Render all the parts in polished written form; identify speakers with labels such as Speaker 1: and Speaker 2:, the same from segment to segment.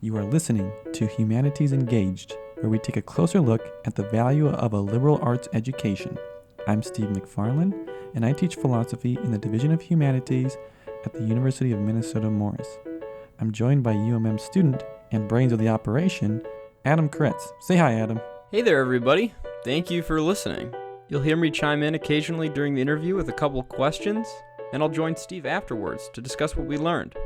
Speaker 1: You are listening to Humanities Engaged, where we take a closer look at the value of a liberal arts education. I'm Steve McFarland, and I teach philosophy in the Division of Humanities at the University of Minnesota Morris. I'm joined by UMM student and brains of the operation, Adam Kretz. Say hi, Adam.
Speaker 2: Hey there, everybody. Thank you for listening. You'll hear me chime in occasionally during the interview with a couple questions, and I'll join Steve afterwards to discuss what we learned.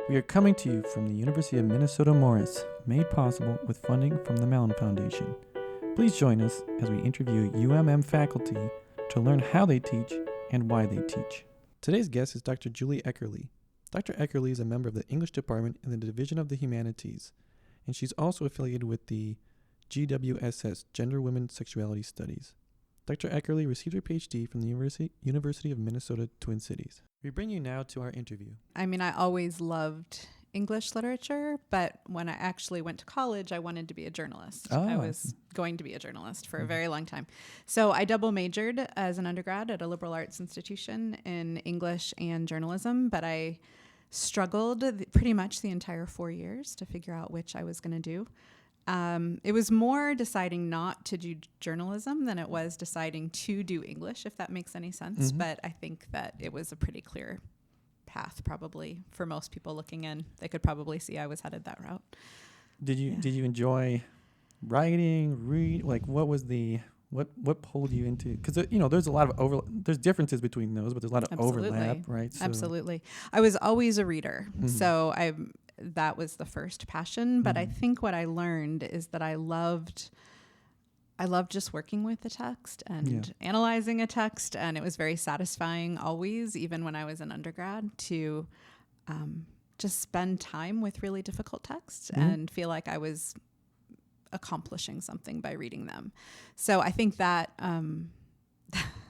Speaker 1: We are coming to you from the University of Minnesota Morris, made possible with funding from the Mellon Foundation. Please join us as we interview UMM faculty to learn how they teach and why they teach. Today's guest is Dr. Julie Eckerle. Dr. Eckerle is a member of the English department in the Division of the Humanities, and she's also affiliated with the GWSS, Gender, Women, Sexuality Studies. Dr. Eckerle received her Ph.D. from the University of Minnesota Twin Cities. We bring you now to our interview.
Speaker 3: I always loved English literature, but when I actually went to college, I wanted to be a journalist. I was going to be a journalist for a very long time. So I double majored as an undergrad at a liberal arts institution in English and journalism, but I struggled pretty much the entire 4 years to figure out which I was going to do. It was more deciding not to do journalism than it was deciding to do English, if that makes any sense. Mm-hmm. But I think that it was a pretty clear path, probably, for most people looking in. They could probably see I was headed that route.
Speaker 1: Did you enjoy writing, read? Like, what pulled you into? Because there's a lot of there's differences between those, but there's a lot of overlap, right? So.
Speaker 3: Absolutely. I was always a reader, so that was the first passion. But I think what I learned is that I loved just working with the text and analyzing a text. And it was very satisfying always, even when I was an undergrad, to just spend time with really difficult texts and feel like I was accomplishing something by reading them. So I think that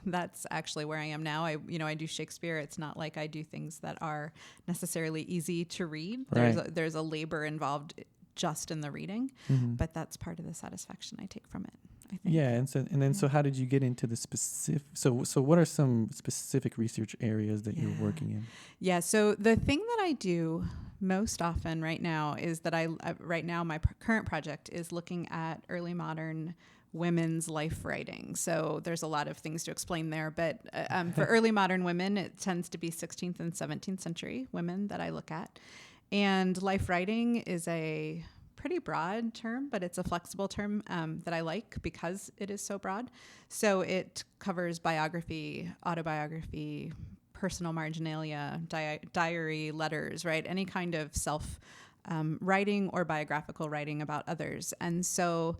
Speaker 3: that's actually where I am now. I do Shakespeare. It's not like I do things that are necessarily easy to read.
Speaker 1: Right.
Speaker 3: There's a labor involved just in the reading, but that's part of the satisfaction I take from it, I think.
Speaker 1: Yeah, so how did you get into the specific? So what are some specific research areas that you're working in? Yeah,
Speaker 3: so the thing that I do most often right now is that my current project is looking at early modern women's life writing. So there's a lot of things to explain there, but for early modern women, it tends to be 16th and 17th century women that I look at. And life writing is a pretty broad term, but it's a flexible term that I like because it is so broad. So it covers biography, autobiography, personal marginalia, diary, letters, right? Any kind of self writing or biographical writing about others. And so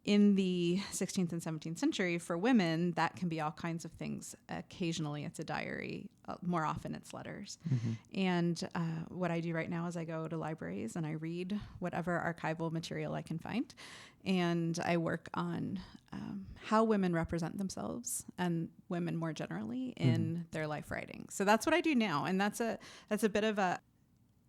Speaker 3: in the 16th and 17th century, for women, that can be all kinds of things. Occasionally, it's a diary. More often, it's letters. And what I do right now is I go to libraries and I read whatever archival material I can find. And I work on how women represent themselves and women more generally in their life writing. So that's what I do now. And that's a bit of a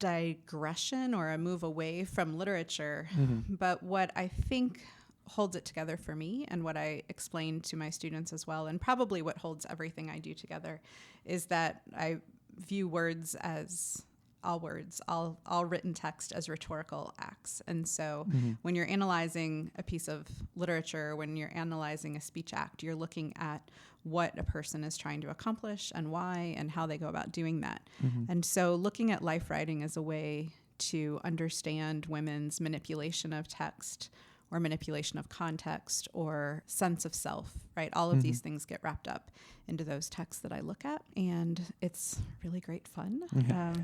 Speaker 3: digression or a move away from literature. But what I think holds it together for me, and what I explain to my students as well, and probably what holds everything I do together, is that I view words as all written text as rhetorical acts. And so when you're analyzing a piece of literature, when you're analyzing a speech act, you're looking at what a person is trying to accomplish and why and how they go about doing that. And so looking at life writing as a way to understand women's manipulation of text or manipulation of context or sense of self, right? All of these things get wrapped up into those texts that I look at, and it's really great fun.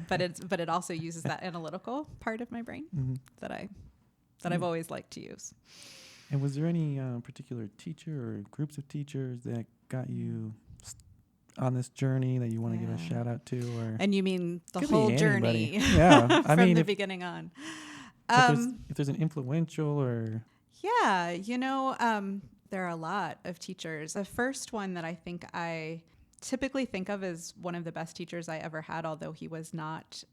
Speaker 3: But it also uses that analytical part of my brain that I've always liked to use.
Speaker 1: And was there any particular teacher or groups of teachers that got you on this journey that you want to give a shout out to? Or
Speaker 3: and you mean the whole journey?
Speaker 1: Yeah,
Speaker 3: from the beginning on.
Speaker 1: If there's an influential or...
Speaker 3: Yeah, there are a lot of teachers. The first one that I think I typically think of as one of the best teachers I ever had, although he was not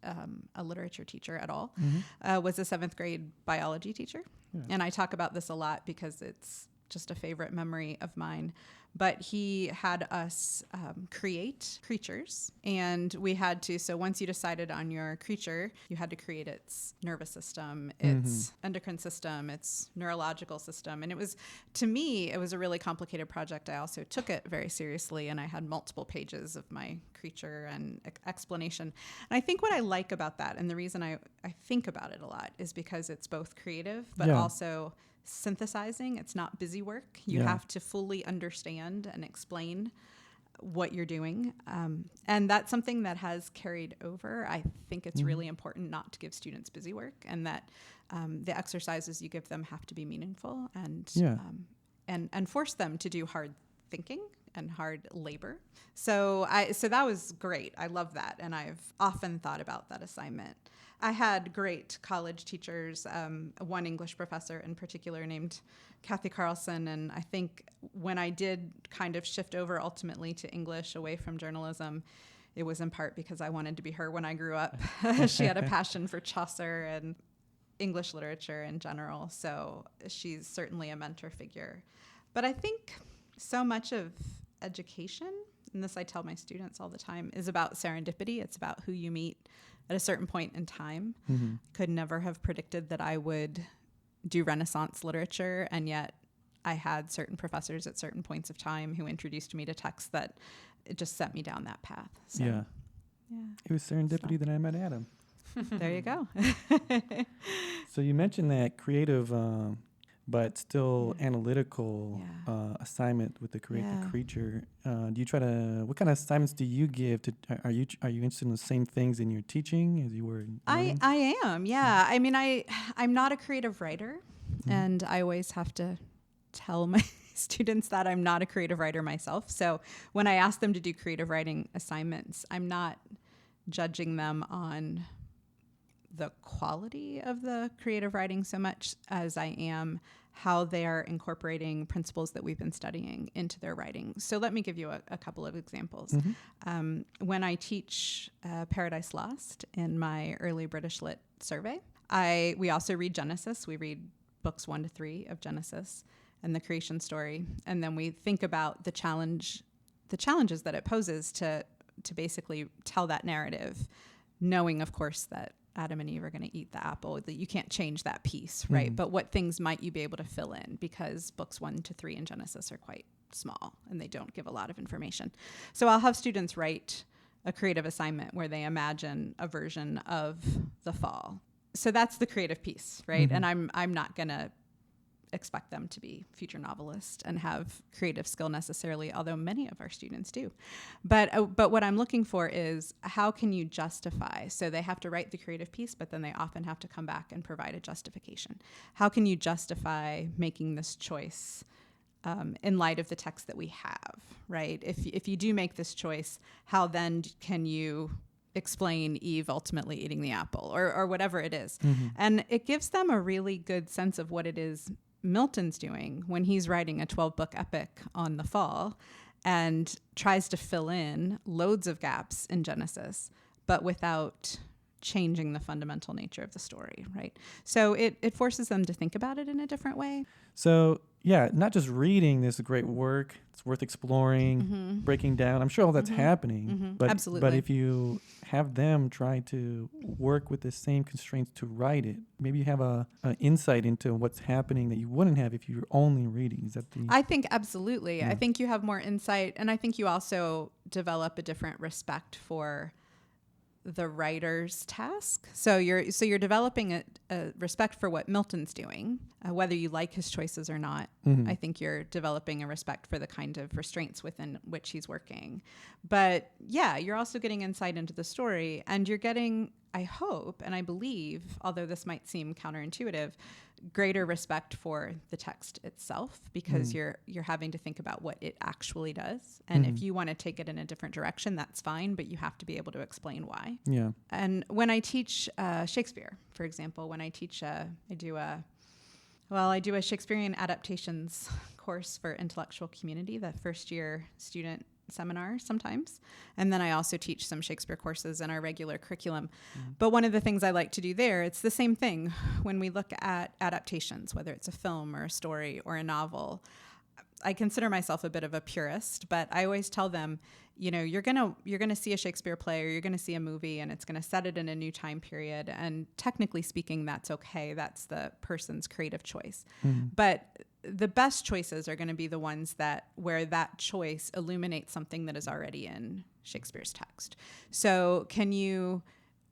Speaker 3: a literature teacher at all, was a 7th grade biology teacher. Yeah. And I talk about this a lot because it's just a favorite memory of mine. But he had us create creatures, and we had to, so once you decided on your creature, you had to create its nervous system, its endocrine system, its neurological system. And it was, to me, it was a really complicated project. I also took it very seriously, and I had multiple pages of my creature and explanation. And I think what I like about that, and the reason I think about it a lot, is because it's both creative, but also synthesizing. It's not busy work. You have to fully understand and explain what you're doing. And that's something that has carried over. I think it's really important not to give students busy work, and that the exercises you give them have to be meaningful and force them to do hard thinking and hard labor. So that was great. I love that. And I've often thought about that assignment. I had great college teachers, one English professor in particular named Kathy Carlson. And I think when I did kind of shift over ultimately to English away from journalism, it was in part because I wanted to be her when I grew up. She had a passion for Chaucer and English literature in general. So she's certainly a mentor figure. But I think so much of education, and this I tell my students all the time, is about serendipity. It's about who you meet at a certain point in time. Could never have predicted that I would do Renaissance literature, and yet I had certain professors at certain points of time who introduced me to texts that it just set me down that path. So,
Speaker 1: It was serendipity that I met Adam.
Speaker 3: There you go.
Speaker 1: So you mentioned that creative, but still analytical assignment with the creature. Do you try to? What kind of assignments do you give to? Are you interested in the same things in your teaching as you were?
Speaker 3: I am. Yeah. I mean, I'm not a creative writer, and I always have to tell my students that I'm not a creative writer myself. So when I ask them to do creative writing assignments, I'm not judging them on the quality of the creative writing so much as I am how they are incorporating principles that we've been studying into their writing. So let me give you a couple of examples. When I teach Paradise Lost in my early British Lit survey, we also read Genesis. We read books 1 to 3 of Genesis and the creation story. And then we think about the challenges that it poses to basically tell that narrative, knowing, of course, that Adam and Eve are going to eat the apple, that you can't change that piece, right? But what things might you be able to fill in, because books 1 to 3 in Genesis are quite small and they don't give a lot of information. So I'll have students write a creative assignment where they imagine a version of the fall. So that's the creative piece, right? And I'm not going to expect them to be future novelists and have creative skill necessarily, although many of our students do. But what I'm looking for is, how can you justify? So they have to write the creative piece, but then they often have to come back and provide a justification. How can you justify making this choice in light of the text that we have, right? If you do make this choice, how then can you explain Eve ultimately eating the apple, or whatever it is? And it gives them a really good sense of what it is Milton's doing when he's writing a 12-book epic on the fall and tries to fill in loads of gaps in Genesis, but without changing the fundamental nature of the story, right? So it forces them to think about it in a different way.
Speaker 1: So, not just reading this great work, it's worth exploring, breaking down. I'm sure all that's happening. But,
Speaker 3: Absolutely.
Speaker 1: But if you have them try to work with the same constraints to write it, maybe you have an insight into what's happening that you wouldn't have if you were only reading. Is that
Speaker 3: I think absolutely. I think you have more insight, and I think you also develop a different respect for the writer's task. So you're developing a respect for what Milton's doing, whether you like his choices or not. I think you're developing a respect for the kind of restraints within which he's working. But you're also getting insight into the story, and you're getting, I hope, and I believe, although this might seem counterintuitive, greater respect for the text itself, because you're having to think about what it actually does. And if you want to take it in a different direction, that's fine, but you have to be able to explain why.
Speaker 1: Yeah.
Speaker 3: And when I teach Shakespeare, for example, when I teach, I do a Shakespearean adaptations course for intellectual community. The first year student seminar sometimes. And then I also teach some Shakespeare courses in our regular curriculum. But one of the things I like to do there, it's the same thing when we look at adaptations, whether it's a film or a story or a novel. I consider myself a bit of a purist, but I always tell them, you're gonna see a Shakespeare play or you're gonna see a movie, and it's gonna set it in a new time period. And technically speaking, that's okay. That's the person's creative choice. But the best choices are going to be the ones where that choice illuminates something that is already in Shakespeare's text. So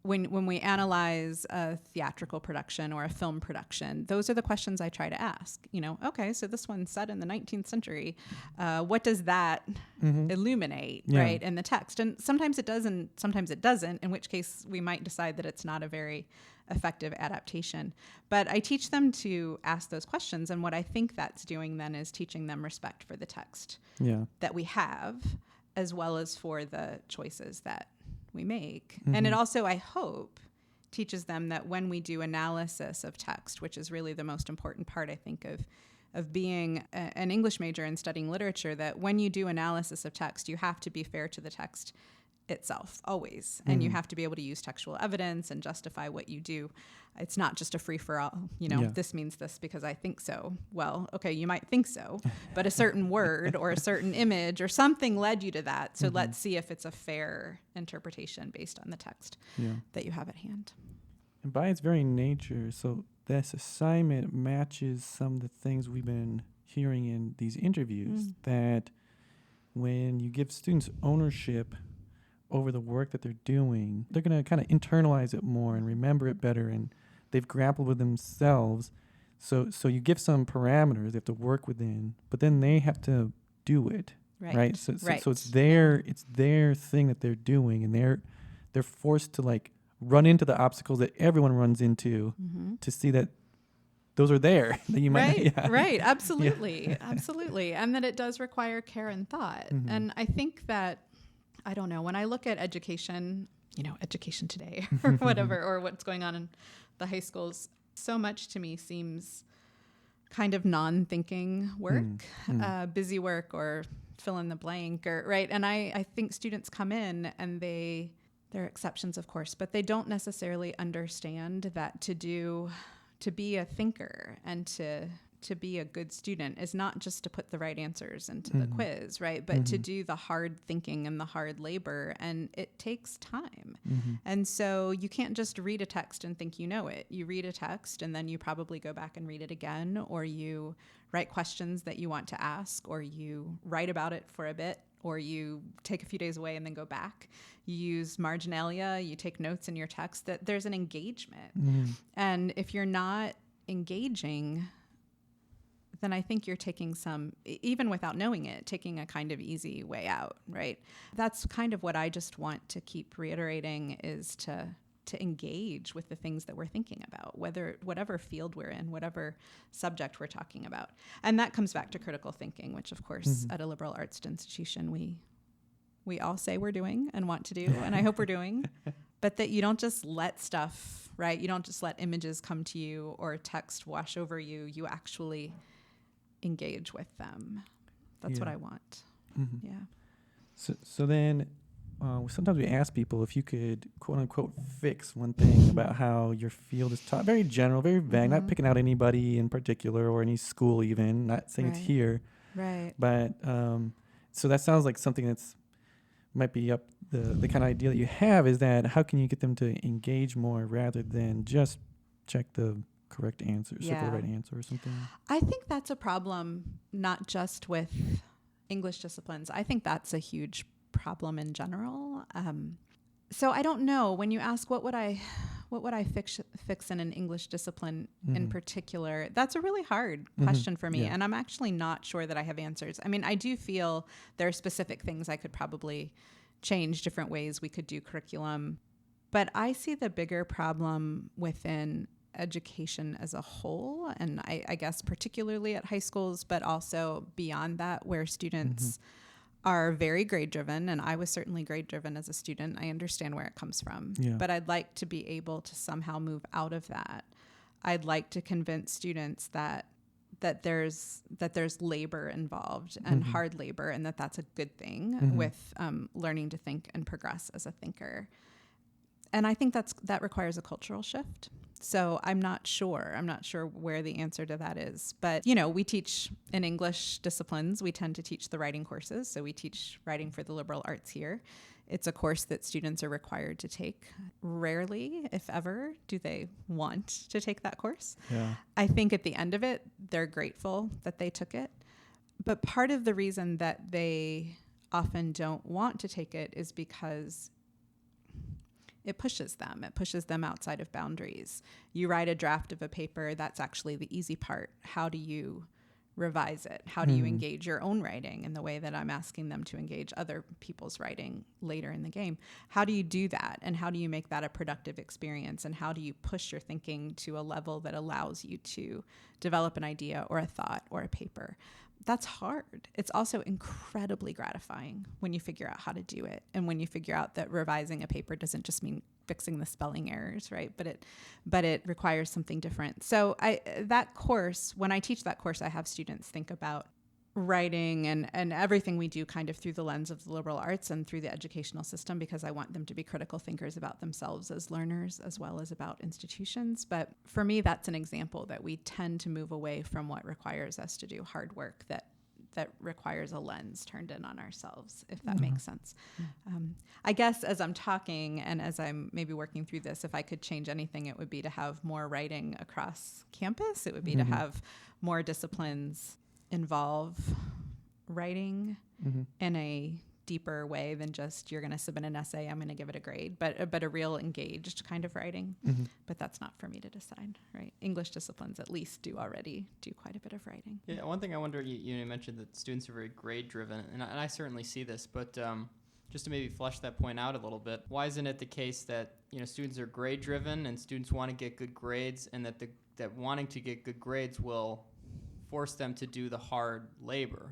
Speaker 3: when we analyze a theatrical production or a film production, those are the questions I try to ask. Okay, so this one's set in the 19th century. What does that illuminate, right, in the text? And sometimes it does and sometimes it doesn't, in which case we might decide that it's not a very effective adaptation. But I teach them to ask those questions. And what I think that's doing then is teaching them respect for the text that we have, as well as for the choices that we make. And it also, I hope, teaches them that when we do analysis of text, which is really the most important part, I think, of being an English major and studying literature, that when you do analysis of text, you have to be fair to the text itself, always. And you have to be able to use textual evidence and justify what you do. It's not just a free-for-all, this means this because I think so. Well, okay, you might think so, but a certain word or a certain image or something led you to that. So let's see if it's a fair interpretation based on the text that you have at hand.
Speaker 1: And by its very nature, so this assignment matches some of the things we've been hearing in these interviews, that when you give students ownership over the work that they're doing, they're going to kind of internalize it more and remember it better, and they've grappled with themselves. So you give some parameters they have to work within, but then they have to do it, right? So it's their thing that they're doing, and they're forced to run into the obstacles that everyone runs into to see that those are there that you might
Speaker 3: absolutely absolutely, and that it does require care and thought. And I think that, I don't know, when I look at education, education today or whatever, or what's going on in the high schools, so much to me seems kind of non-thinking work, busy work, or fill in the blank, or right. And I think students come in and there are exceptions, of course, but they don't necessarily understand that to be a thinker and to be a good student is not just to put the right answers into the quiz, right? But to do the hard thinking and the hard labor, and it takes time. And so you can't just read a text and think you know it. You read a text and then you probably go back and read it again, or you write questions that you want to ask, or you write about it for a bit, or you take a few days away and then go back. You use marginalia, you take notes in your text, that there's an engagement. And if you're not engaging, then I think you're taking even without knowing it, taking a kind of easy way out, right? That's kind of what I just want to keep reiterating, is to engage with the things that we're thinking about, whatever field we're in, whatever subject we're talking about. And that comes back to critical thinking, which of course at a liberal arts institution we all say we're doing and want to do, and I hope we're doing, but that you don't just let stuff, right? You don't just let images come to you or text wash over you. You actually engage with them. That's what I want.
Speaker 1: So then sometimes we ask people if you could quote unquote fix one thing about how your field is taught. Very general, very vague, not picking out anybody in particular or any school even, not saying it's here.
Speaker 3: Right.
Speaker 1: But so that sounds like something that's might be up the kind of idea that you have, is that how can you get them to engage more rather than just check the correct answer, circle the right answer or something?
Speaker 3: I think that's a problem, not just with English disciplines. I think that's a huge problem in general. So I don't know, when you ask what would I fix in an English discipline in particular, that's a really hard question for me. And I'm actually not sure that I have answers. I mean, I do feel there are specific things I could probably change, different ways we could do curriculum. But I see the bigger problem within education as a whole, and I guess particularly at high schools, but also beyond that, where students are very grade driven, and I was certainly grade driven as a student. I understand where it comes from, but I'd like to be able to somehow move out of that. I'd like to convince students that that there's labor involved and hard labor, and that's a good thing with learning to think and progress as a thinker. And I think that requires a cultural shift. So I'm not sure where the answer to that is. But, we teach in English disciplines, we tend to teach the writing courses. So we teach writing for the liberal arts here. It's a course that students are required to take. Rarely, if ever, do they want to take that course.
Speaker 1: Yeah.
Speaker 3: I think at the end of it, they're grateful that they took it. But part of the reason that they often don't want to take it is because it pushes them outside of boundaries. You write a draft of a paper, that's actually the easy part. How do you revise it? How do you engage your own writing in the way that I'm asking them to engage other people's writing later in the game? How do you do that? And how do you make that a productive experience? And how do you push your thinking to a level that allows you to develop an idea or a thought or a paper? That's hard. It's also incredibly gratifying when you figure out how to do it. And when you figure out that revising a paper doesn't just mean fixing the spelling errors, right? But it requires something different. So when I teach that course, I have students think about writing and everything we do kind of through the lens of the liberal arts and through the educational system, because I want them to be critical thinkers about themselves as learners as well as about institutions. But for me, that's an example that we tend to move away from what requires us to do hard work that requires a lens turned in on ourselves, if that makes sense. I guess as I'm talking and as I'm maybe working through this, if I could change anything, it would be to have more writing across campus. It would be to have more disciplines involve writing in a deeper way than just you're going to submit an essay, I'm going to give it a grade, but a real engaged kind of writing. But that's not for me to decide, right? English disciplines at least already do quite a bit of writing.
Speaker 2: Yeah, one thing I wonder, you mentioned that students are very grade driven, and I certainly see this, but just to maybe flesh that point out a little bit, why isn't it the case that students are grade driven and students want to get good grades, and that wanting to get good grades will force them to do the hard labor?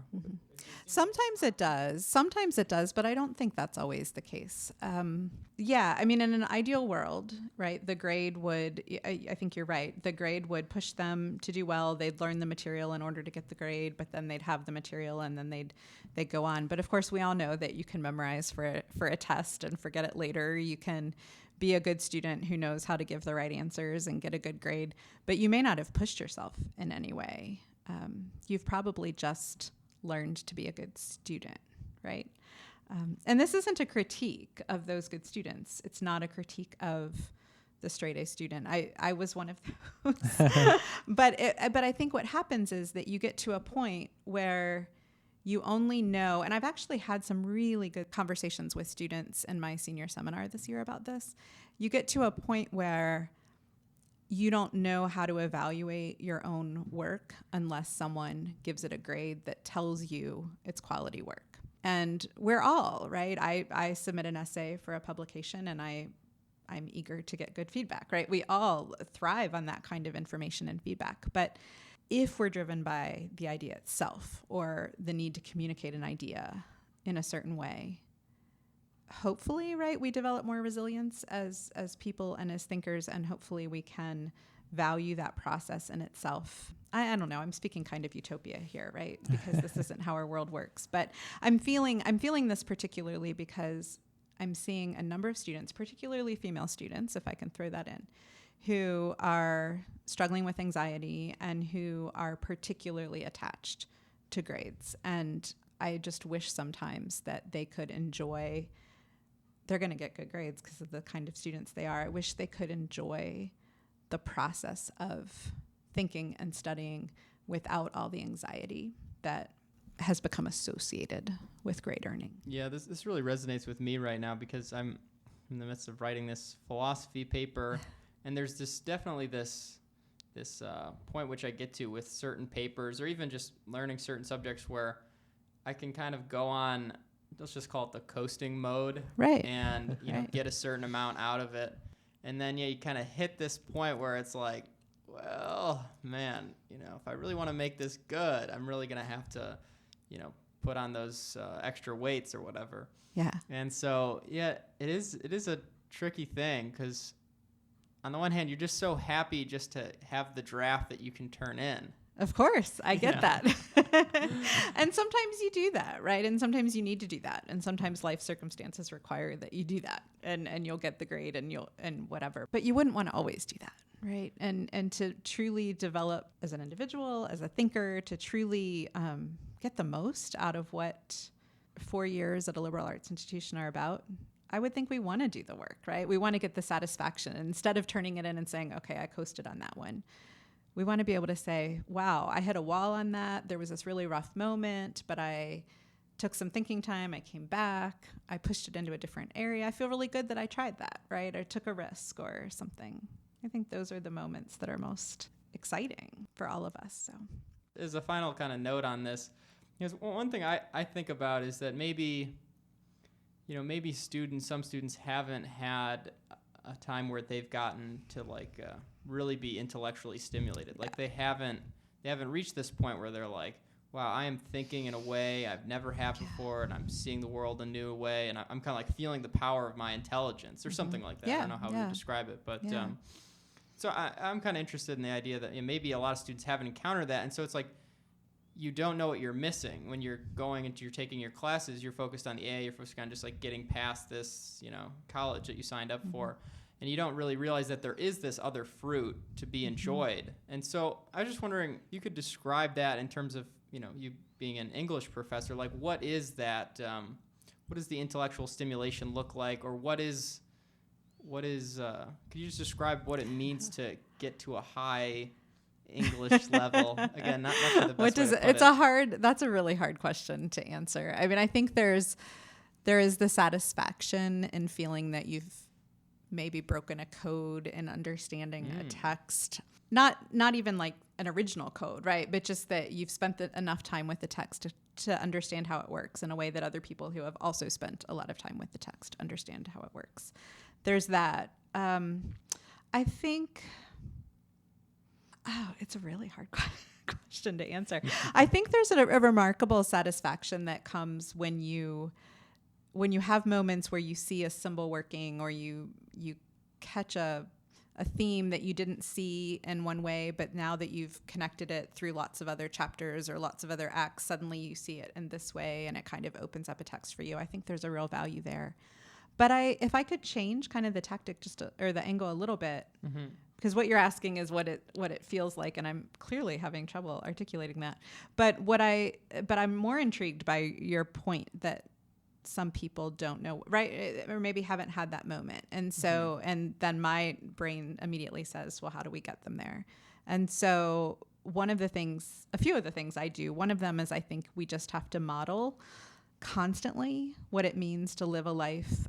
Speaker 3: Sometimes it does, but I don't think that's always the case. Yeah, I mean, in an ideal world, right, the grade would, I think you're right, the grade would push them to do well. They'd learn the material in order to get the grade, but then they'd have the material and then they'd go on. But of course, we all know that you can memorize for a test and forget it later. You can be a good student who knows how to give the right answers and get a good grade, but you may not have pushed yourself in any way. You've probably just learned to be a good student, right? And this isn't a critique of those good students. It's not a critique of the straight A student. I was one of those. But I think what happens is that you get to a point where you only know, and I've actually had some really good conversations with students in my senior seminar this year about this. You get to a point where you don't know how to evaluate your own work unless someone gives it a grade that tells you it's quality work. And we're all, right? I submit an essay for a publication and I'm eager to get good feedback, right? We all thrive on that kind of information and feedback. But if we're driven by the idea itself or the need to communicate an idea in a certain way, hopefully, right, we develop more resilience as people and as thinkers, and hopefully we can value that process in itself. I don't know, I'm speaking kind of utopia here, right? Because this isn't how our world works. But I'm feeling this particularly because I'm seeing a number of students, particularly female students, if I can throw that in, who are struggling with anxiety and who are particularly attached to grades. And I just wish sometimes that they could enjoy, they're going to get good grades because of the kind of students they are. I wish they could enjoy the process of thinking and studying without all the anxiety that has become associated with grade earning.
Speaker 2: Yeah, this really resonates with me right now because I'm in the midst of writing this philosophy paper, and there's definitely this point which I get to with certain papers or even just learning certain subjects where I can kind of go on, let's just call it the coasting mode,
Speaker 3: right?
Speaker 2: And get a certain amount out of it, and then you kind of hit this point where it's like, well, man, if I really want to make this good, I'm really gonna have to, put on those extra weights or whatever.
Speaker 3: Yeah.
Speaker 2: And so, yeah, it is a tricky thing because on the one hand, you're just so happy just to have the draft that you can turn in.
Speaker 3: Of course, I get that. And sometimes you do that, right? And sometimes you need to do that. And sometimes life circumstances require that you do that, and you'll get the grade and whatever. But you wouldn't want to always do that, right? And to truly develop as an individual, as a thinker, to truly get the most out of what 4 years at a liberal arts institution are about, I would think we want to do the work, right? We want to get the satisfaction. And instead of turning it in and saying, okay, I coasted on that one, we want to be able to say, wow, I hit a wall on that. There was this really rough moment, but I took some thinking time. I came back. I pushed it into a different area. I feel really good that I tried that, right? Or took a risk or something. I think those are the moments that are most exciting for all of us. So,
Speaker 2: as a final kind of note on this, one thing I think about is that maybe some students haven't had a time where they've gotten to really be intellectually stimulated. Like they haven't reached this point where they're like, wow, I am thinking in a way I've never had before, and I'm seeing the world a new way, and I'm kind of like feeling the power of my intelligence or something like that. I don't know how we describe it, but so I'm kind of interested in the idea that maybe a lot of students haven't encountered that, and so it's like you don't know what you're missing when you're taking your classes. You're focused on the A. You're focused on just like getting past this, college that you signed up for. And you don't really realize that there is this other fruit to be enjoyed. And so I was just wondering, you could describe that in terms of, you being an English professor, like what is that, what does the intellectual stimulation look like? Or could you just describe what it means to get to a high English level? Again, not sure the best way to put it.
Speaker 3: That's a really hard question to answer. I mean, I think there is the satisfaction in feeling that you've maybe broken a code and understanding a text, not even like an original code, right? But just that you've spent enough time with the text to understand how it works in a way that other people who have also spent a lot of time with the text understand how it works. There's that. I think, it's a really hard question to answer. I think there's a remarkable satisfaction that comes when you have moments where you see a symbol working, or you catch a theme that you didn't see in one way, but now that you've connected it through lots of other chapters or lots of other acts, suddenly you see it in this way, and it kind of opens up a text for you. I think there's a real value there. But if I could change kind of the tactic or the angle a little bit, because what you're asking is what it feels like, and I'm clearly having trouble articulating that. But I'm more intrigued by your point that some people don't know, right? Or maybe haven't had that moment. And so, and then my brain immediately says, well, how do we get them there? And so a few of the things I do, one of them is I think we just have to model constantly what it means to live a life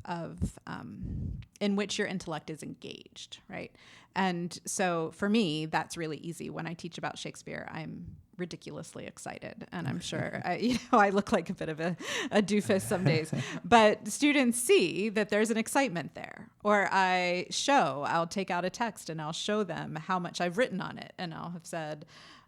Speaker 3: in which your intellect is engaged, right? And so for me, that's really easy. When I teach about Shakespeare, I'm ridiculously excited, and I'm sure I look like a bit of a doofus some days, but students see that there's an excitement there. Or I'll take out a text and I'll show them how much I've written on it, and I'll have said,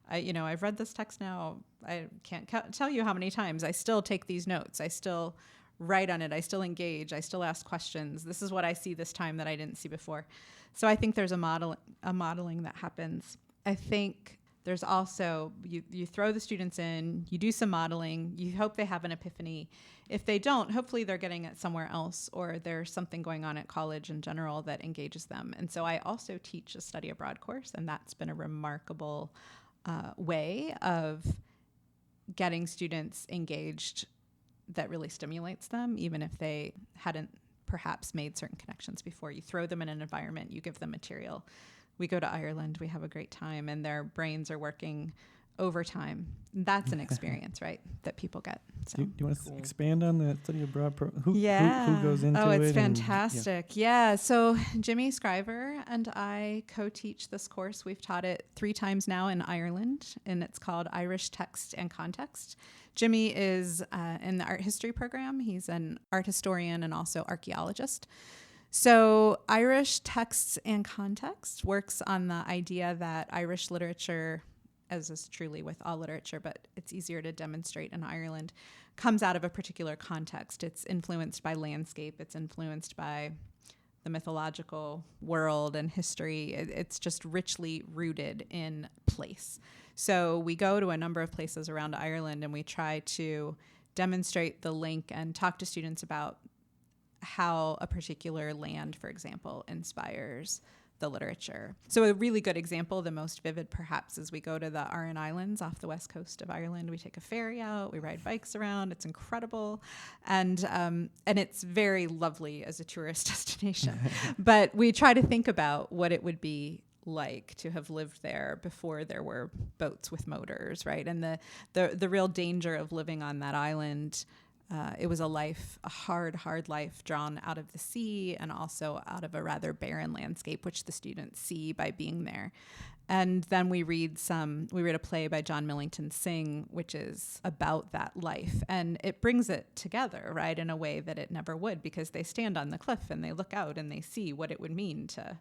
Speaker 3: I've read this text now, I can't tell you how many times. I still take these notes. I still write on it. I still engage. I still ask questions. This is what I see this time that I didn't see before. So I think there's a modeling that happens. I think there's also, you throw the students in, you do some modeling, you hope they have an epiphany. If they don't, hopefully they're getting it somewhere else, or there's something going on at college in general that engages them. And so I also teach a study abroad course, and that's been a remarkable way of getting students engaged that really stimulates them, even if they hadn't perhaps made certain connections before. You throw them in an environment, you give them material. We go to Ireland, we have a great time, and their brains are working overtime. That's an experience, right, that people get. So.
Speaker 1: Do you want to expand on the study abroad program? Who goes into it?
Speaker 3: Oh, it's fantastic. So Jimmy Scriver and I co-teach this course. We've taught it 3 times now in Ireland, and it's called Irish Text and Context. Jimmy is in the art history program. He's an art historian and also archaeologist. So Irish Texts and Context works on the idea that Irish literature, as is truly with all literature, but it's easier to demonstrate in Ireland, comes out of a particular context. It's influenced by landscape. It's influenced by the mythological world and history. It's just richly rooted in place. So we go to a number of places around Ireland and we try to demonstrate the link and talk to students about how a particular land, for example, inspires the literature. So a really good example, the most vivid perhaps, is we go to the Aran Islands off the west coast of Ireland. We take a ferry out, we ride bikes around. It's incredible. And it's very lovely as a tourist destination. But we try to think about what it would be like to have lived there before there were boats with motors, right? And the real danger of living on that island. It was a hard life drawn out of the sea and also out of a rather barren landscape, which the students see by being there. And then we read a play by John Millington Synge, which is about that life. And it brings it together, right, in a way that it never would, because they stand on the cliff and they look out and they see what it would mean to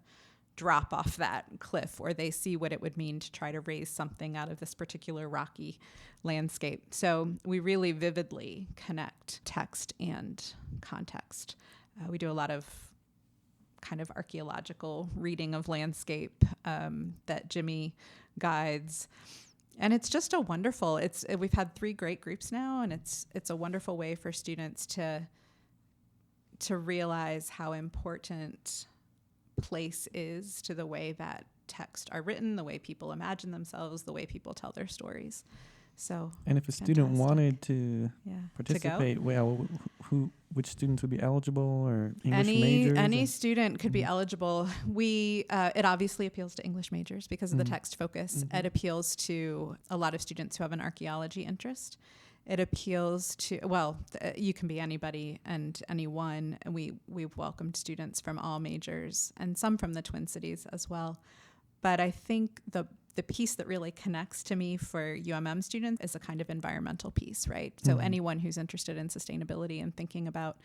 Speaker 3: drop off that cliff, or they see what it would mean to try to raise something out of this particular rocky landscape. So we really vividly connect text and context. We do a lot of kind of archaeological reading of landscape that Jimmy guides. And it's just a wonderful, we've had 3 great groups now, and it's a wonderful way for students to realize how important place is to the way that texts are written, the way people imagine themselves, the way people tell their stories. So,
Speaker 1: and if a student wanted to participate, which students would be eligible, or English majors?
Speaker 3: Any student could be eligible. It obviously appeals to English majors because of the text focus. It appeals to a lot of students who have an archaeology interest. It appeals to, you can be anybody and anyone. And we've welcomed students from all majors and some from the Twin Cities as well. But I think the piece that really connects to me for UMM students is a kind of environmental piece, right? So anyone who's interested in sustainability and thinking about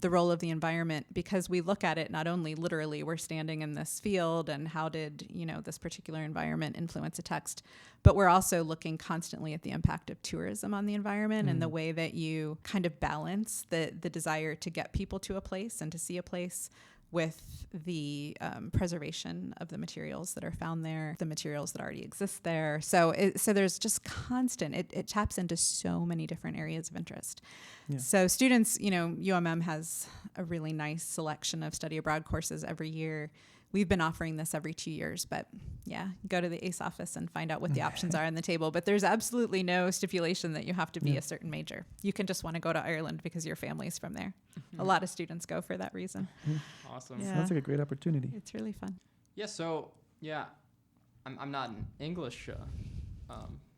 Speaker 3: the role of the environment, because we look at it not only literally, we're standing in this field and how did, this particular environment influence a text, but we're also looking constantly at the impact of tourism on the environment and the way that you kind of balance the desire to get people to a place and to see a place with the preservation of the materials that are found there, the materials that already exist there. So there's just constant, it taps into so many different areas of interest. Yeah. So students, UMM has a really nice selection of study abroad courses every year. We've been offering this every 2 years, but go to the ACE office and find out what the options are on the table. But there's absolutely no stipulation that you have to be a certain major. You can just want to go to Ireland because your family's from there. A lot of students go for that reason.
Speaker 2: Awesome.
Speaker 1: Yeah. Sounds like a great opportunity.
Speaker 3: It's really fun.
Speaker 2: Yeah, so, I'm not an English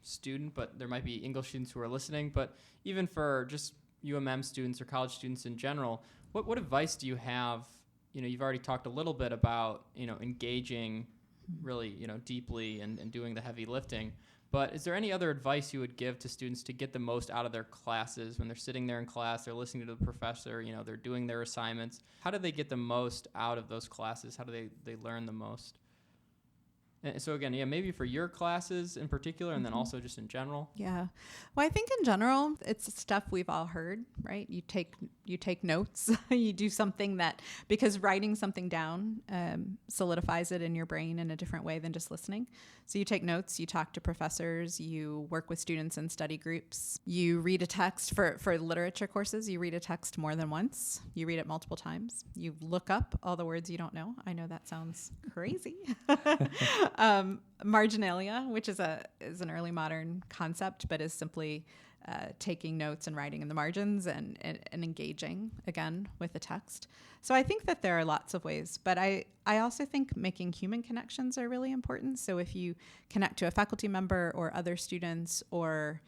Speaker 2: student, but there might be English students who are listening. But even for just UMM students or college students in general, what advice do you have? You've already talked a little bit about, engaging really, deeply and doing the heavy lifting. But is there any other advice you would give to students to get the most out of their classes when they're sitting there in class, they're listening to the professor, they're doing their assignments? How do they get the most out of those classes? How do they learn the most? And so again, maybe for your classes in particular, and then also just in general.
Speaker 3: Yeah. Well, I think in general, it's stuff we've all heard, right? You take notes, you do something because writing something down solidifies it in your brain in a different way than just listening. So you take notes, you talk to professors, you work with students in study groups, you read a text for literature courses, you read a text more than once, you read it multiple times, you look up all the words you don't know. I know that sounds crazy. Marginalia, which is an early modern concept, but is simply taking notes and writing in the margins and engaging again with the text. So I think that there are lots of ways, but I also think making human connections are really important. So if you connect to a faculty member or other students, or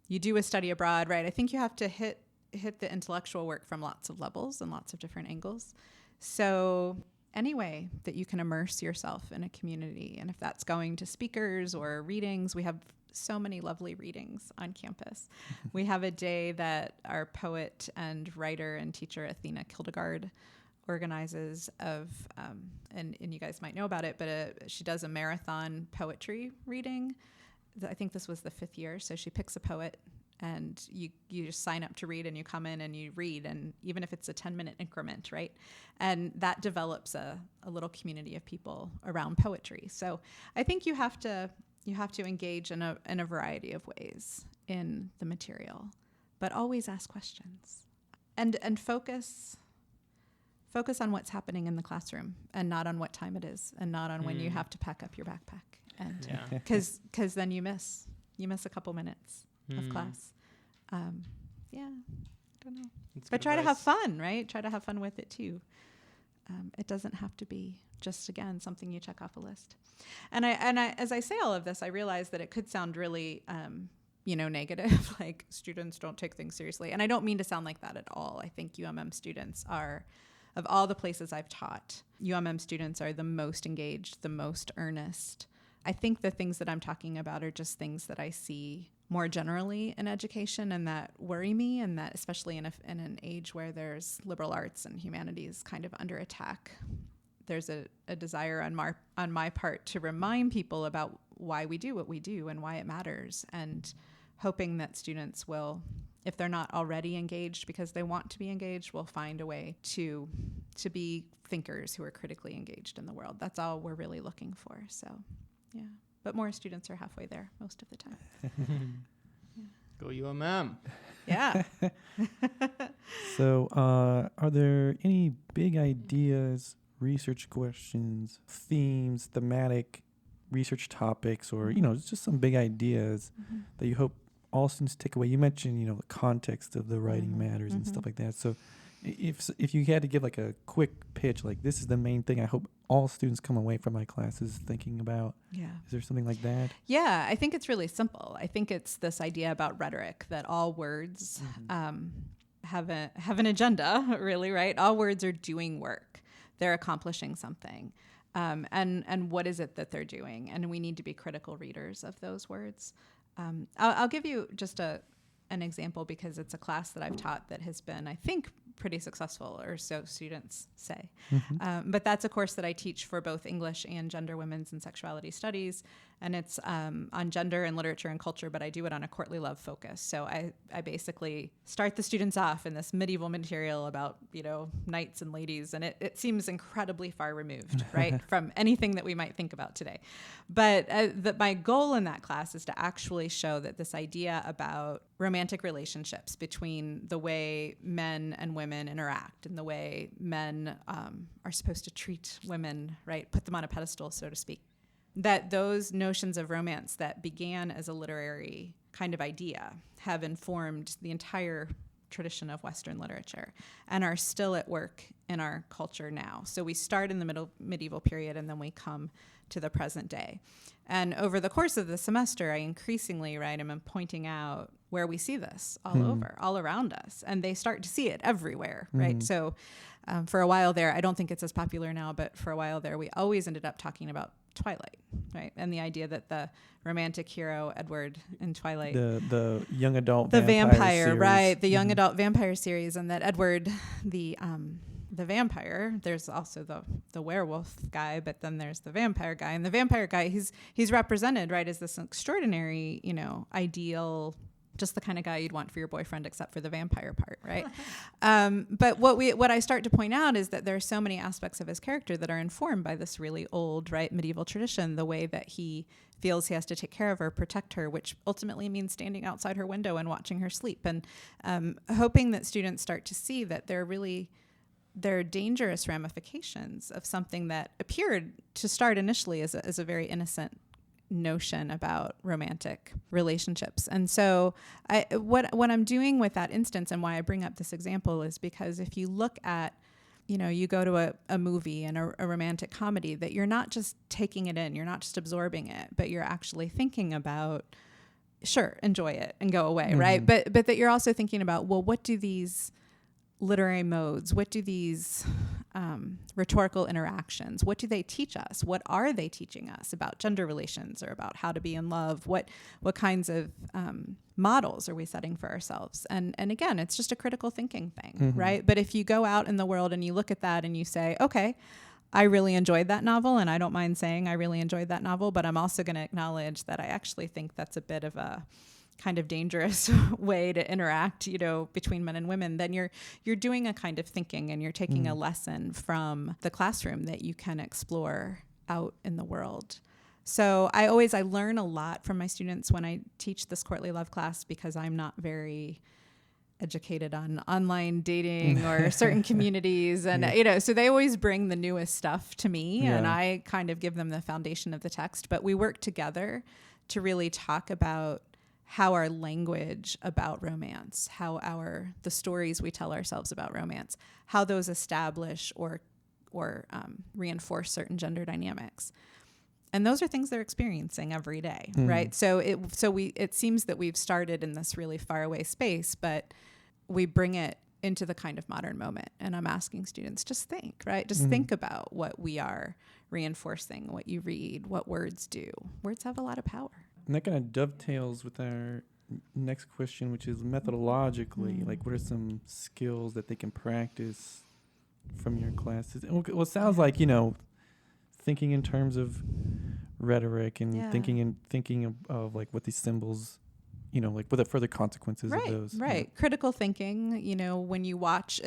Speaker 3: you do a study abroad, right? I think you have to hit the intellectual work from lots of levels and lots of different angles. So any way that you can immerse yourself in a community, and if that's going to speakers or readings, we have so many lovely readings on campus. We have a day that our poet and writer and teacher Athena Kildegard organizes and you guys might know about it, but she does a marathon poetry reading. I think this was the 5th year. So she picks a poet and you just sign up to read, and you come in and you read, and even if it's a 10-minute increment, right? And that develops a little community of people around poetry. So I think you have to engage in a variety of ways in the material, but always ask questions and focus on what's happening in the classroom, and not on what time it is, and not on when you have to pack up your backpack, and because then you miss a couple minutes of class. I don't know. But try to have fun, right? Try to have fun with it too. It doesn't have to be just, again, something you check off a list. And I, as I say all of this, I realize that it could sound really, negative, like students don't take things seriously. And I don't mean to sound like that at all. I think UMM students are, of all the places I've taught, UMM students are the most engaged, the most earnest. I think the things that I'm talking about are just things that I see more generally in education and that worry me, and that especially in an age where there's liberal arts and humanities kind of under attack, there's a desire on my part to remind people about why we do what we do and why it matters, and hoping that students will, if they're not already engaged because they want to be engaged, will find a way to be thinkers who are critically engaged in the world. That's all we're really looking for. So, yeah. But more students are halfway there most of the time.
Speaker 2: Go UMM.
Speaker 3: Yeah.
Speaker 1: So, are there any big ideas, research questions, themes, thematic research topics, or, just some big ideas that you hope all students take away? You mentioned, the context of the writing matters and stuff like that. So if you had to give like a quick pitch, like this is the main thing I hope all students come away from my classes thinking about. Yeah. Is there something like that?
Speaker 3: Yeah, I think it's really simple. I think it's this idea about rhetoric, that all words have an agenda, really, right? All words are doing work. They're accomplishing something. And what is it that they're doing? And we need to be critical readers of those words. I'll give you just an example, because it's a class that I've taught that has been, I think, pretty successful, or so students say. But that's a course that I teach for both English and gender, women's, and sexuality studies. And it's on gender and literature and culture, but I do it on a courtly love focus. So I basically start the students off in this medieval material about, knights and ladies. And it seems incredibly far removed, right, from anything that we might think about today. But my goal in that class is to actually show that this idea about romantic relationships, between the way men and women interact and the way men are supposed to treat women, right, put them on a pedestal, so to speak, that those notions of romance that began as a literary kind of idea have informed the entire tradition of Western literature and are still at work in our culture now. So we start in the medieval period, and then we come to the present day. And over the course of the semester, I increasingly, am pointing out where we see this all over, all around us. And they start to see it everywhere, right? So for a while there, I don't think it's as popular now, but for a while there, we always ended up talking about Twilight, right? And the idea that the romantic hero, Edward in Twilight,
Speaker 1: the young adult
Speaker 3: vampire
Speaker 1: series.
Speaker 3: Right? The young adult vampire series, and that Edward, the vampire, there's also the werewolf guy, but then there's the vampire guy. And the vampire guy, he's represented, right, as this extraordinary, ideal, just the kind of guy you'd want for your boyfriend, except for the vampire part, right? But what I start to point out is that there are so many aspects of his character that are informed by this really old, right, medieval tradition, the way that he feels he has to take care of her, protect her, which ultimately means standing outside her window and watching her sleep. And hoping that students start to see that there are dangerous ramifications of something that appeared to start initially as a very innocent notion about romantic relationships. And so what I'm doing with that instance, and why I bring up this example, is because if you look at, you go to a movie and a romantic comedy, that you're not just taking it in, you're not just absorbing it, but you're actually thinking about, sure, enjoy it and go away, right? But that you're also thinking about, well, what do these literary modes, what do these rhetorical interactions, what do they teach us? What are they teaching us about gender relations or about how to be in love? What kinds of models are we setting for ourselves? And again, it's just a critical thinking thing, right? But if you go out in the world and you look at that and you say, okay, I really enjoyed that novel, and I don't mind saying I really enjoyed that novel, but I'm also going to acknowledge that I actually think that's a bit of a kind of dangerous way to interact, between men and women, then you're doing a kind of thinking, and you're taking a lesson from the classroom that you can explore out in the world. So I learn a lot from my students when I teach this courtly love class, because I'm not very educated on online dating or certain communities. And, so they always bring the newest stuff to me, and I kind of give them the foundation of the text. But we work together to really talk about how our language about romance, the stories we tell ourselves about romance, how those establish or reinforce certain gender dynamics. And those are things they're experiencing every day, right? So it seems that we've started in this really far away space, but we bring it into the kind of modern moment. And I'm asking students, just think, right? Just think about what we are reinforcing, what you read, what words do. Words have a lot of power.
Speaker 1: And that kind of dovetails with our next question, which is methodologically, like what are some skills that they can practice from your classes? Well, it sounds like, thinking in terms of rhetoric and thinking of like what these symbols, like what the further consequences of those.
Speaker 3: Right. Critical thinking, when you watch,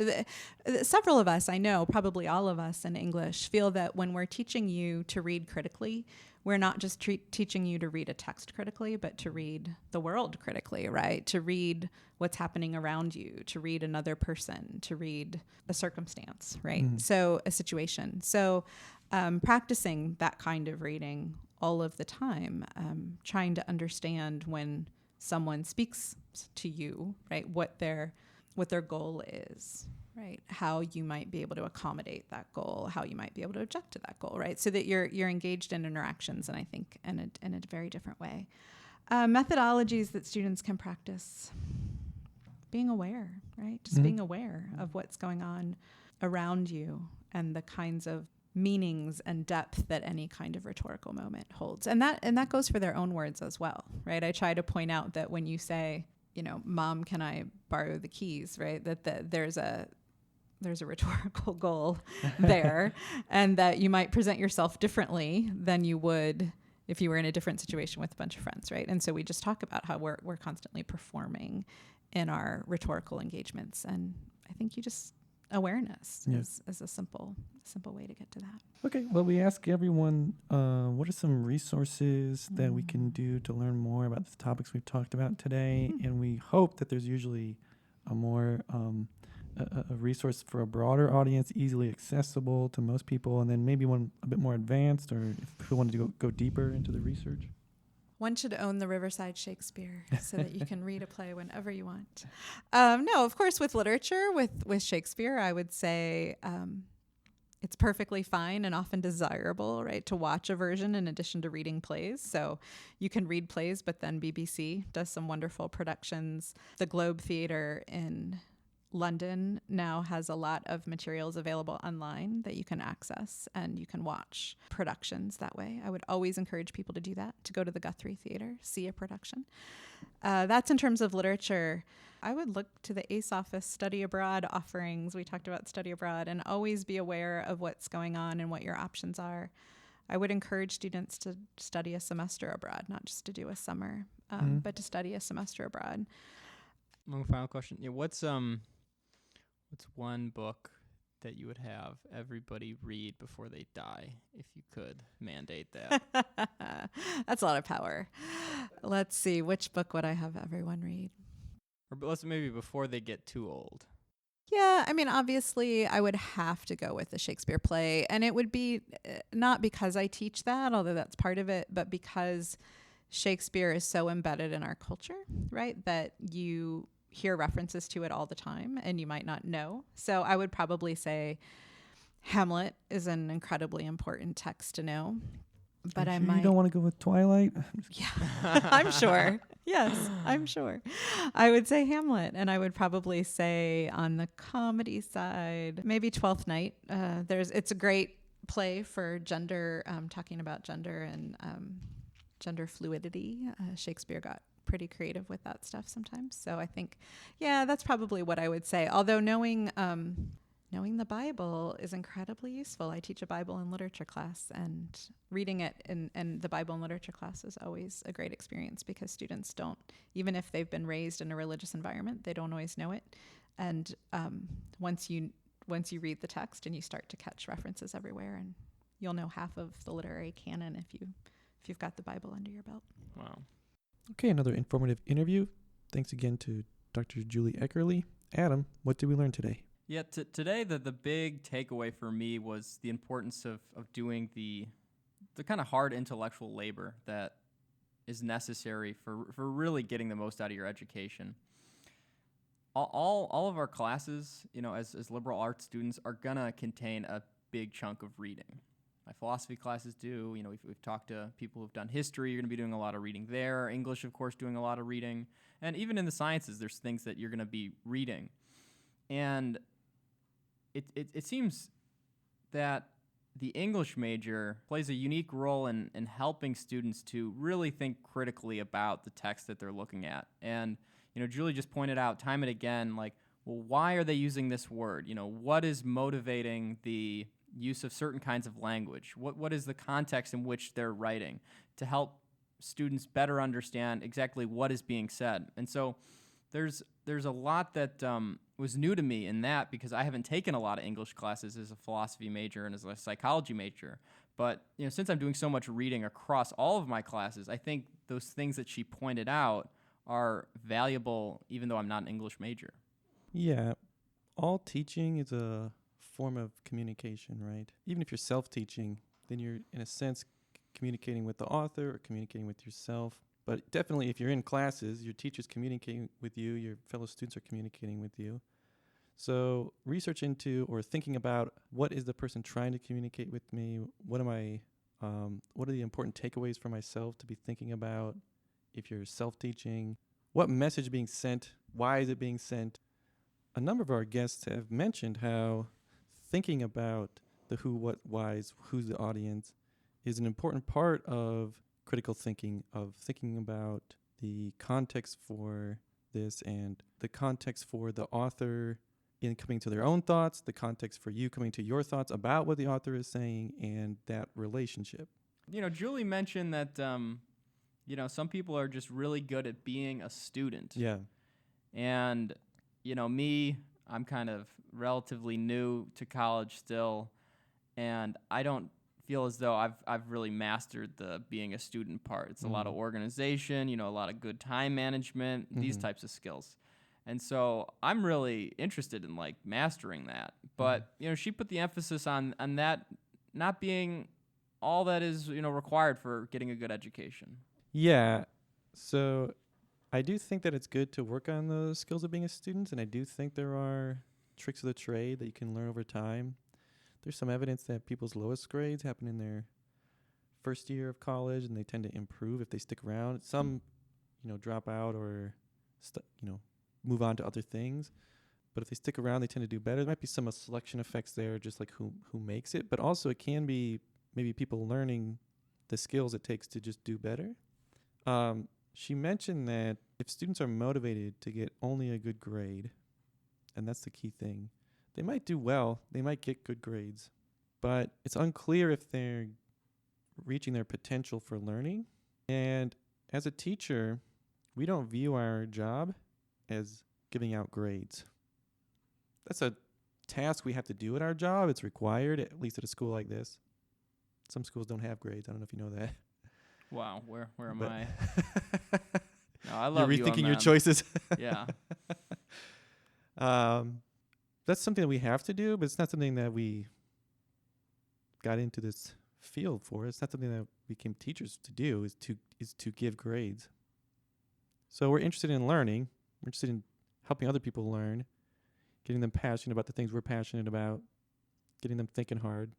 Speaker 3: several of us, I know, probably all of us in English, feel that when we're teaching you to read critically, we're not just teaching you to read a text critically, but to read the world critically, right? To read what's happening around you, to read another person, to read a circumstance, right? So a situation. So practicing that kind of reading all of the time, trying to understand when someone speaks to you, right, what their goal is, right, how you might be able to accommodate that goal, how you might be able to object to that goal, right, so that you're engaged in interactions, and I think in a very different way. Methodologies that students can practice: being aware, right, just being aware of what's going on around you and the kinds of meanings and depth that any kind of rhetorical moment holds. And that goes for their own words as well, right? I try to point out that when you say, Mom, can I borrow the keys, right? That there's a rhetorical goal there, and that you might present yourself differently than you would if you were in a different situation with a bunch of friends, right? And so we just talk about how we're constantly performing in our rhetorical engagements. And I think awareness is a simple way to get to that.
Speaker 1: Okay, well, we ask everyone, what are some resources that we can do to learn more about the topics we've talked about today? And we hope that there's usually a more a resource for a broader audience, easily accessible to most people, and then maybe one a bit more advanced, or if we wanted to go deeper into the research.
Speaker 3: One should own the Riverside Shakespeare so that you can read a play whenever you want. No, of course, with literature, with Shakespeare, I would say it's perfectly fine and often desirable, right, to watch a version in addition to reading plays. So you can read plays, but then BBC does some wonderful productions. The Globe Theatre in London now has a lot of materials available online that you can access, and you can watch productions that way. I would always encourage people to do that, to go to the Guthrie Theatre, see a production. That's in terms of literature. I would look to the ACE office study abroad offerings. We talked about study abroad, and always be aware of what's going on and what your options are. I would encourage students to study a semester abroad, not just to do a summer, but to study a semester abroad.
Speaker 2: One final question. Yeah, what's one book that you would have everybody read before they die, if you could mandate that?
Speaker 3: That's a lot of power. Let's see, which book would I have everyone read?
Speaker 2: Or let's maybe before they get too old.
Speaker 3: Yeah, I mean, obviously, I would have to go with the Shakespeare play, and it would be not because I teach that, although that's part of it, but because Shakespeare is so embedded in our culture, right, that you hear references to it all the time and you might not know. So I would probably say Hamlet is an incredibly important text to know. But I might...
Speaker 1: You don't want to go with Twilight?
Speaker 3: Yeah, I'm sure. Yes, I'm sure. I would say Hamlet, and I would probably say on the comedy side, maybe Twelfth Night. It's a great play for gender, talking about gender and gender fluidity. Shakespeare got pretty creative with that stuff sometimes. So I think, yeah, that's probably what I would say. Although knowing knowing the Bible is incredibly useful. I teach a Bible and literature class, and reading it in the Bible and literature class is always a great experience because students don't, even if they've been raised in a religious environment, they don't always know it. And once you read the text and you start to catch references everywhere, and you'll know half of the literary canon if you've got the Bible under your belt.
Speaker 2: Wow.
Speaker 1: Okay, another informative interview. Thanks again to Dr. Julie Eckerle. Adam, what did we learn today?
Speaker 2: Yeah, today the big takeaway for me was the importance of doing the kind of hard intellectual labor that is necessary for really getting the most out of your education. All of our classes, as liberal arts students, are going to contain a big chunk of reading. My philosophy classes do. We've talked to people who've done history. You're going to be doing a lot of reading there. English, of course, doing a lot of reading. And even in the sciences, there's things that you're going to be reading. And it seems that the English major plays a unique role in helping students to really think critically about the text that they're looking at. And, Julie just pointed out time and again, well, why are they using this word? What is motivating the use of certain kinds of language? What is the context in which they're writing to help students better understand exactly what is being said? And so there's a lot that was new to me in that because I haven't taken a lot of English classes as a philosophy major and as a psychology major. But since I'm doing so much reading across all of my classes, I think those things that she pointed out are valuable even though I'm not an English major.
Speaker 1: Yeah, all teaching is a form of communication, right? Even if you're self-teaching, then you're, in a sense, communicating with the author or communicating with yourself. But definitely, if you're in classes, your teacher's communicating with you, your fellow students are communicating with you. So research into or thinking about what is the person trying to communicate with me? What are the important takeaways for myself to be thinking about if you're self-teaching? What message being sent? Why is it being sent? A number of our guests have mentioned how thinking about the who, what, whys, who's the audience is an important part of critical thinking, of thinking about the context for this and the context for the author in coming to their own thoughts, the context for you coming to your thoughts about what the author is saying, and that relationship.
Speaker 2: Julie mentioned that, some people are just really good at being a student.
Speaker 1: Yeah.
Speaker 2: And, me, I'm kind of relatively new to college still, and I don't feel as though I've really mastered the being a student part. It's a lot of organization, a lot of good time management, these types of skills. And so I'm really interested in mastering that. But, she put the emphasis on that not being all that is, required for getting a good education.
Speaker 1: Yeah. So I do think that it's good to work on the skills of being a student, and I do think there are tricks of the trade that you can learn over time. There's some evidence that people's lowest grades happen in their first year of college, and they tend to improve if they stick around. Some, drop out or, move on to other things. But if they stick around, they tend to do better. There might be some selection effects there, just like who makes it. But also it can be maybe people learning the skills it takes to just do better. She mentioned that if students are motivated to get only a good grade, and that's the key thing, they might do well, they might get good grades, but it's unclear if they're reaching their potential for learning. And as a teacher, we don't view our job as giving out grades. That's a task we have to do at our job. It's required, at least at a school like this. Some schools don't have grades. I don't know if you know that.
Speaker 2: Wow, where am I? No, I love
Speaker 1: You're rethinking your choices.
Speaker 2: Yeah.
Speaker 1: That's something that we have to do, but it's not something that we got into this field for. It's not something that we became teachers to do, is to give grades. So we're interested in learning. We're interested in helping other people learn, getting them passionate about the things we're passionate about, getting them thinking hard.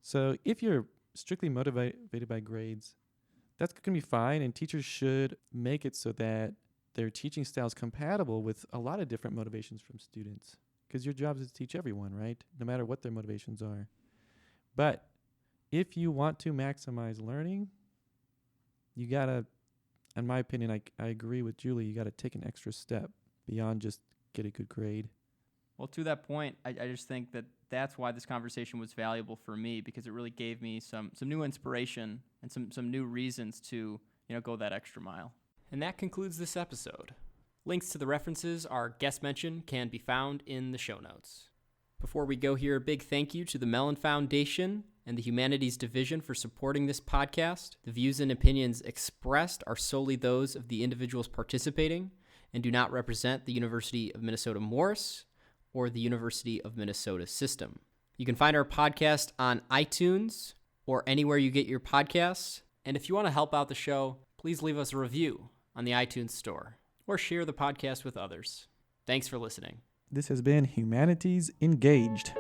Speaker 1: So if you're strictly motivated by grades, that's going to be fine, and teachers should make it so that their teaching style is compatible with a lot of different motivations from students, because your job is to teach everyone, right? No matter what their motivations are. But if you want to maximize learning, you got to, in my opinion, I agree with Julie, you got to take an extra step beyond just get a good grade.
Speaker 2: Well, to that point, I just think that that's why this conversation was valuable for me, because it really gave me some new inspiration and some new reasons to, go that extra mile.
Speaker 4: And that concludes this episode. Links to the references our guest mentioned can be found in the show notes. Before we go here, a big thank you to the Mellon Foundation and the Humanities Division for supporting this podcast. The views and opinions expressed are solely those of the individuals participating and do not represent the University of Minnesota Morris or the University of Minnesota system. You can find our podcast on iTunes or anywhere you get your podcasts. And if you want to help out the show, please leave us a review on the iTunes store or share the podcast with others. Thanks for listening.
Speaker 1: This has been Humanities Engaged.